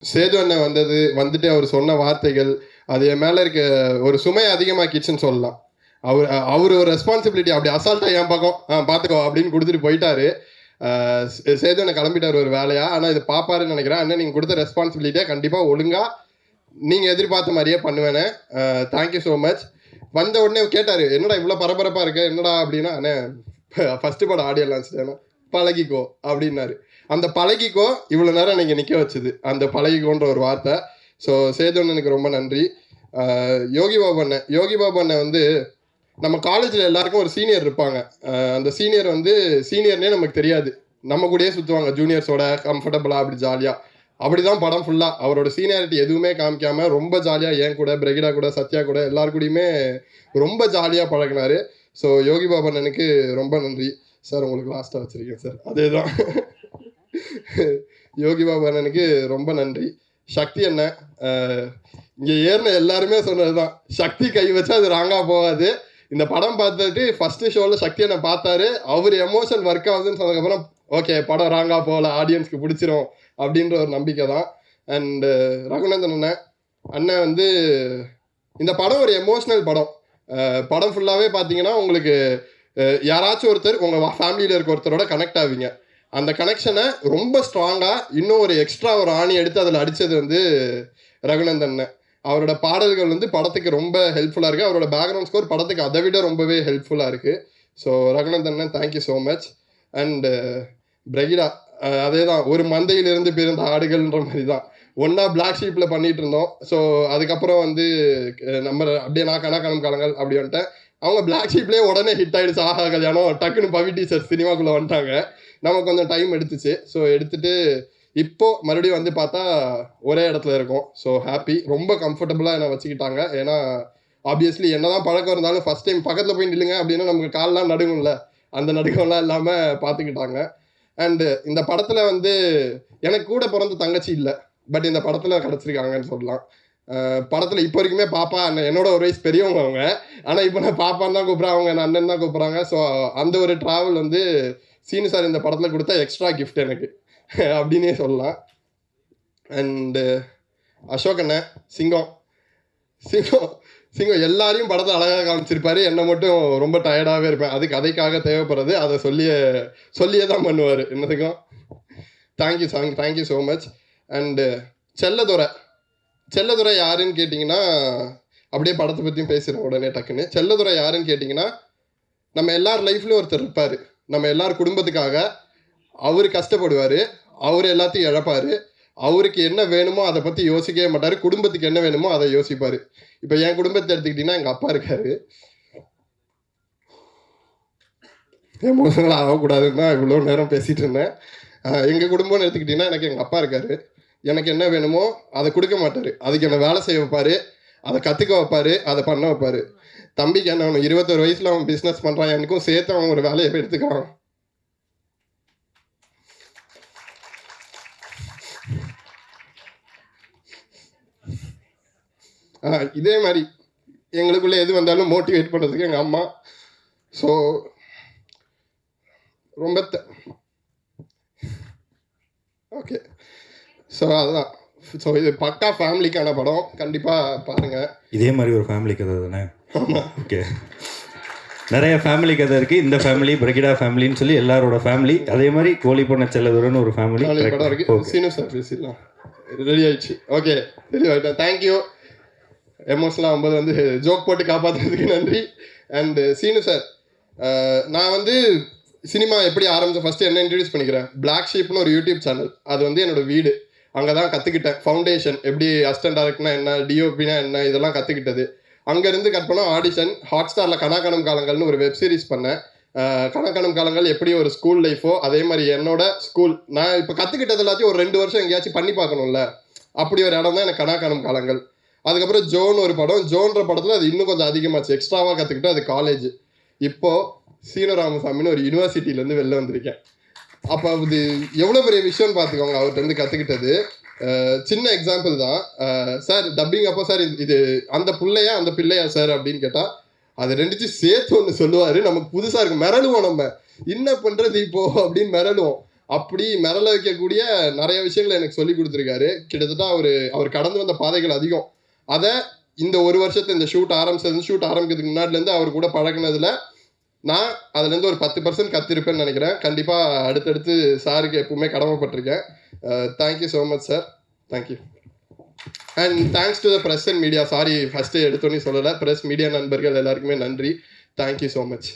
சேது அண்ணன் வந்துட்டு அவர் சொன்ன வார்த்தைகள் அது என் மேலே இருக்க ஒரு சுமை அதிகமாக்கிடுச்சுன்னு சொல்லலாம். அவர் ஒரு ரெஸ்பான்சிபிலிட்டி அப்படி அசால்ட்டாக என் பக்கம் பார்த்துக்கோ அப்படின்னு கொடுத்துட்டு போயிட்டாரு. சேது அண்ணன் கிளம்பிட்டார் ஒரு வேலையா. ஆனால் இது பார்ப்பாருன்னு நினைக்கிறேன். அண்ணன் நீங்கள் கொடுத்த ரெஸ்பான்சிபிலிட்டியை கண்டிப்பாக ஒழுங்காக நீங்கள் எதிர்பார்த்த மாதிரியே பண்ணுவேனே. Thank you so much. வந்த உடனே கேட்டார், என்னடா இவ்வளோ பரபரப்பாக இருக்கு என்னடா அப்படின்னா, அண்ணே ஃபஸ்ட்டு படம் ஆடியோ லான்ச் தானே, பழகிக்கோ அப்படின்னாரு. அந்த பழகிக்கோ இவ்வளோ நேரம் நீங்கள் நிற்க வச்சுது, அந்த பழகிக்கோன்ற ஒரு வார்த்தை. ஸோ சேதுண்ணனுக்கு ரொம்ப நன்றி. யோகி பாபு அண்ணன் நம்ம காலேஜில் எல்லாருக்கும் ஒரு சீனியர் இருப்பாங்க. அந்த சீனியர் சீனியர்னே நமக்கு தெரியாது, நம்ம கூடயே சுற்றுவாங்க ஜூனியர்ஸோட கம்ஃபர்டபுளாக அப்படி ஜாலியாக. அப்படி தான் படம் ஃபுல்லாக அவரோட சீனியாரிட்டி எதுவுமே காமிக்காமல் ரொம்ப ஜாலியாக என் கூட, பிரகிடா கூட, சத்யா கூட எல்லாருக்கூடையுமே ரொம்ப ஜாலியாக பழகினார். ஸோ யோகி பாபு அண்ணனுக்கு ரொம்ப நன்றி சார். உங்களுக்கு லாஸ்ட்டாக வச்சுருக்கேன் சார், அதே தான். யோகி பாபு அண்ணனுக்கு ரொம்ப நன்றி. சக்தி அண்ணன் இங்கே ஏறின எல்லாருமே சொன்னது தான், சக்தி கை வச்சா அது ராங்காக போகாது. இந்த படம் பார்த்துட்டு ஃபஸ்ட்டு ஷோவில் சக்தி அண்ணன் பார்த்தாரு, அவர் எமோஷன் ஒர்க் ஆகுதுன்னு சொன்னதுக்கப்புறம் ஓகே படம் ராங்காக போகல, ஆடியன்ஸ்க்கு பிடிச்சிரும் அப்படின்ற ஒரு நம்பிக்கை தான். அண்டு ரகுநந்தன் அண்ணன் இந்த படம் ஒரு எமோஷ்னல் படம். படம் ஃபுல்லாகவே பார்த்தீங்கன்னா உங்களுக்கு யாராச்சும் ஒருத்தர் உங்கள் ஃபேமிலியில் இருக்க ஒருத்தரோட கனெக்ட் ஆவீங்க. அந்த கனெக்ஷனை ரொம்ப ஸ்ட்ராங்காக இன்னும் ஒரு எக்ஸ்ட்ரா ஒரு ஆணி எடுத்து அதில் அடித்தது ரகுநந்தன். அவரோட பாடல்கள் படத்துக்கு ரொம்ப ஹெல்ப்ஃபுல்லாக இருக்குது. அவரோட பேக்ரவுண்ட் ஸ்கோர் படத்துக்கு அதை விட ரொம்பவே ஹெல்ப்ஃபுல்லாக இருக்குது. So Raghunandan thank you so much. And Brigida அதே தான், ஒரு மந்தையிலிருந்து பிறந்த ஆடுகள்ன்ற மாதிரி தான். ஒன்றா பிளாக் ஷீப்பில் பண்ணிகிட்டு இருந்தோம். ஸோ அதுக்கப்புறம் நம்ம அப்படியே நான் கணக்கானம் காலங்கள் அப்படி வந்துட்டேன். அவங்க பிளாக் ஷீப்லேயே உடனே ஹிட் ஆகிடுச்சு, ஆஹா கல்யாணம், டக்குன்னு பவி டீச்சர் சினிமாக்குள்ளே வந்துட்டாங்க. நமக்கு கொஞ்சம் டைம் எடுத்துச்சு. ஸோ எடுத்துகிட்டு இப்போது மறுபடியும் பார்த்தா ஒரே இடத்துல இருக்கோம். ஸோ ஹாப்பி, ரொம்ப கம்ஃபர்டபுளாக என்னை வச்சுக்கிட்டாங்க. ஏன்னா ஆப்வியஸ்லி என்ன தான் பழக்கம் இருந்தாலும் ஃபஸ்ட் டைம் பக்கத்தில் போய் நில்லுங்க அப்படின்னா நமக்கு கால்லாம் நடுங்கும்ல, அந்த நடுக்கம்லாம் இல்லாமல் பார்த்துக்கிட்டாங்க. அண்டு இந்த படத்தில் எனக்கு கூட பிறந்த தங்கச்சி இல்லை, பட் இந்த படத்தில் கிடச்சிருக்காங்கன்னு சொல்லலாம். படத்தில் இப்போ வரைக்குமே பாப்பா அண்ணன், என்னோட ஒரு வயசு பெரியவங்க அவங்க, ஆனால் இப்போ நான் பாப்பான்னு தான் கூப்பிட்றேன், அவங்க என்ன அண்ணன் தான் கூப்பிட்றாங்க. ஸோ அந்த ஒரு ட்ராவல் சீனு சார் இந்த படத்தில் கொடுத்தா எக்ஸ்ட்ரா கிஃப்ட் எனக்கு அப்படின்னே சொல்லலாம். அண்டு அசோக் அண்ணன் சிங்கம் எல்லாரையும் படத்தை அழகாக காமிச்சிருப்பாரு. என்னை மட்டும் ரொம்ப டயர்டாகவே இருப்பேன், அது கதைக்காக தேவைப்படுறது, அதை சொல்லியே தான் பண்ணுவார் என்னதுக்கும். Thank you so much. And Chelladurai யாருன்னு கேட்டிங்கன்னா, அப்படியே படத்தை பற்றியும் பேசுகிறேன் உடனே டக்குன்னு. செல்லதுரை யாருன்னு கேட்டிங்கன்னா, நம்ம எல்லார் லைஃப்லையும் ஒருத்தர் இருப்பார். நம்ம எல்லார் குடும்பத்துக்காக அவர் கஷ்டப்படுவார், அவர் எல்லாத்தையும் இழப்பார். அவருக்கு என்ன வேணுமோ அதை பற்றி யோசிக்கவே மாட்டார், குடும்பத்துக்கு என்ன வேணுமோ அதை யோசிப்பார். இப்போ என் குடும்பத்தை எடுத்துக்கிட்டிங்கன்னா எங்கள் அப்பா இருக்கார். எமோஷனல் ஆகக்கூடாதுன்னு தான் இவ்வளோ நேரம் பேசிகிட்டு இருந்தேன். எங்கள் குடும்பம்னு எடுத்துக்கிட்டிங்கன்னா எனக்கு எங்கள் அப்பா இருக்கார். எனக்கு என்ன வேணுமோ அதை கொடுக்க மாட்டார், அதுக்கு என்னை வேலை செய்ய வைப்பார், அதை கற்றுக்க வைப்பார், அதை பண்ண வைப்பார். தம்பிக்கு என்ன வேணும், 21 வயசில் அவன் பிஸ்னஸ் பண்ணுறான், எனக்கும் சேர்த்து அவன் ஒரு வேலையை எடுத்துக்கிறான். இதே மாதிரி எங்களுக்குள்ளே எது வந்தாலும் மோட்டிவேட் பண்ணுறதுக்கு எங்கள் அம்மா. ஸோ ரொம்ப ஓகே. ஸோ அதுதான். ஸோ இது பக்கா ஃபேமிலிக்கான படம், கண்டிப்பாக பாருங்கள். இதே மாதிரி ஒரு ஃபேமிலி கதை தானே? ஆமாம். ஓகே, நிறைய ஃபேமிலி கதை இருக்குது. இந்த ஃபேமிலி பிரகிடா ஃபேமிலின்னு சொல்லி எல்லாரோட ஃபேமிலி, அதே மாதிரி கோழி பொண்ண செல்லதுரன்னு ஒரு ஃபேமிலி படம் இருக்குது. சீனு சார் பேசிடலாம், ரெடி ஆயிடுச்சு. ஓகே, தெளிவாயிட்டேன். தேங்க்யூ. எமோஷனலாக 50 ஜோக் போட்டு காப்பாற்றுறதுக்கு நன்றி. அண்டு சீனு சார், நான் சினிமா எப்படி ஆரம்பித்தேன் ஃபஸ்ட்டு என்ன இன்ட்ரடியூஸ் பண்ணிக்கிறேன். பிளாக் ஷீப்னு ஒரு யூடியூப் சேனல், அது என்னோடய வீடு. அங்கே தான் கற்றுக்கிட்டேன் ஃபவுண்டேஷன், எப்படி அசிஸ்டன்ட் டைரக்டர்னா என்ன, டிஓபினா என்ன, இதெல்லாம் கற்றுக்கிட்டது. அங்கேருந்து கட் பண்ணோம் ஆடிஷன். ஹாட்ஸ்டாரில் கணக்கானம் காலங்கள்னு ஒரு வெப் சீரிஸ் பண்ணேன். கணக்கானம் காலங்கள் எப்படி ஒரு ஸ்கூல் லைஃபோ அதே மாதிரி என்னோட ஸ்கூல், நான் இப்போ கற்றுக்கிட்டது எல்லாத்தையும் ஒரு 2 வருஷம் எங்கேயாச்சும் பண்ணி பார்க்கணும்ல, அப்படி ஒரு இடம் தான் எனக்கு கணக்கானம் காலங்கள். அதுக்கப்புறம் ஜோன் ஒரு படம், ஜோன்ற படத்தில் அது இன்னும் கொஞ்சம் அதிகமாச்சு, எக்ஸ்ட்ராவாக கற்றுக்கிட்டு அது காலேஜ். இப்போது சீனராமசாமின்னு ஒரு யூனிவர்சிட்டியிலேருந்து வெளில வந்திருக்கேன். அப்போ அது எவ்வளோ பெரிய விஷயம்னு பார்த்துக்கோங்க, அவர்கிட்ட கற்றுக்கிட்டது. சின்ன எக்ஸாம்பிள் தான். சார் டப்பிங் அப்போ சார் இது அந்த பிள்ளையா சார் அப்படின்னு கேட்டால் அது ரெண்டுச்சும் சேர்த்து ஒன்று சொல்லுவார். நமக்கு புதுசாக இருக்கும், மிரளுவோம், நம்ம என்ன பண்ணுறது இப்போது அப்படின்னு மிரளுவோம். அப்படி மிரள வைக்கக்கூடிய நிறைய விஷயங்களை எனக்கு சொல்லி கொடுத்துருக்காரு. கிட்டத்தட்ட அவர் கடந்து வந்த பாதைகள் அதிகம். அதை இந்த ஒரு வருஷத்துல இந்த ஷூட் ஆரம்பிக்கிறதுக்கு முன்னாடிலேருந்து அவர் கூட பழகினதுல நான் அதுலேருந்து ஒரு 10% கத்திருப்பேன்னு நினைக்கிறேன். கண்டிப்பாக அடுத்தடுத்து சாருக்கு எப்பவுமே கடமைப்பட்டிருக்கேன். Thank you so much sir. Thank you. And thanks to the press and media. Sorry first எடுத்தோன்னே சொல்லலை. ப்ரெஸ் மீடியா நண்பர்கள் எல்லாருக்குமே நன்றி. Thank you so much.